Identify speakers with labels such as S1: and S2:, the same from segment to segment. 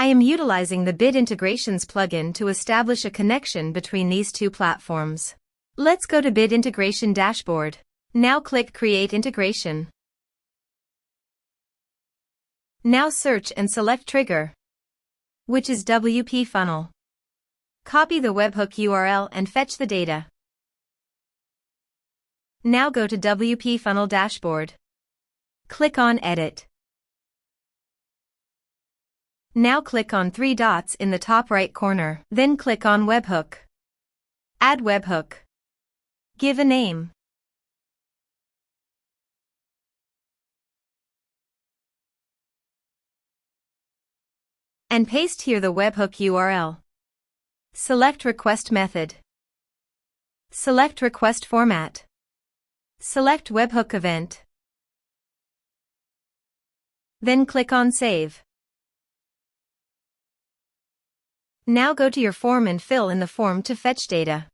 S1: I am utilizing the Bid Integrations plugin to establish a connection between these two platforms. Let's go to Bid Integration Dashboard. Now click Create Integration. Now search and select Trigger, which is WPFunnel. Copy the webhook URL and fetch the data. Now go to WPFunnel Dashboard. Click on Edit. Now click on 3 dots in the top right corner. Then click on Webhook. Add webhook. Give a name. And paste here the webhook URL. Select Request Method. Select Request Format. Select Webhook Event. Then click on Save. Now go to your form and fill in the form to fetch data.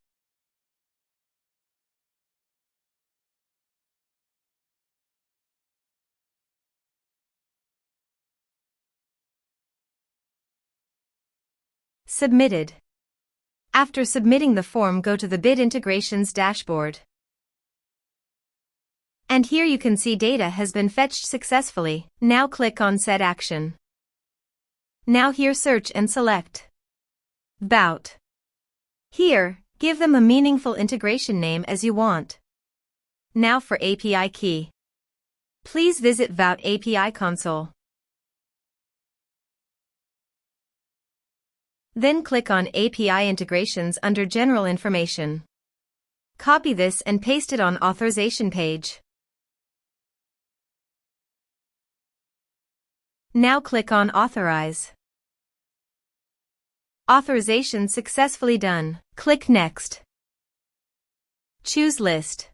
S1: Submitted. After submitting the form, go to the Bid Integrations dashboard. And here you can see data has been fetched successfully. Now click on Set Action. Now here search and select VBOUT. Here, give them a meaningful integration name as you want. Now for API key. Please visit VBOUT API console. Then click on API Integrations under General Information. Copy this and paste it on Authorization page. Now click on Authorize. Authorization successfully done. Click Next. Choose List.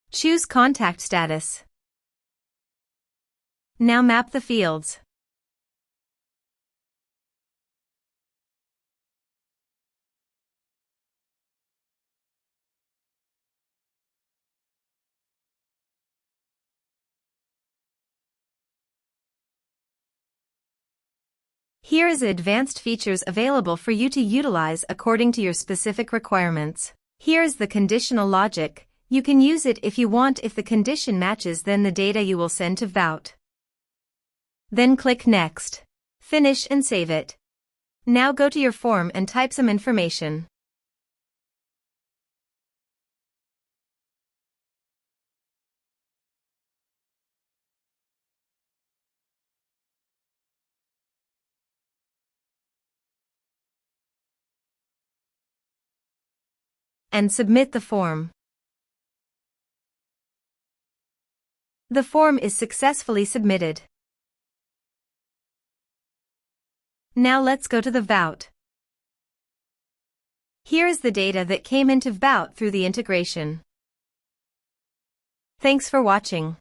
S1: Choose Contact Status. Now map the fields. Here is advanced features available for you to utilize according to your specific requirements. Here is the conditional logic. You can use it if you want. If the condition matches, then the data you will send to VBOUT. Then click Next. Finish and save it. Now go to your form and type some information. And submit the form. The form is successfully submitted. Now let's go to the VBOUT. Here is the data that came into VBOUT through the integration. Thanks for watching.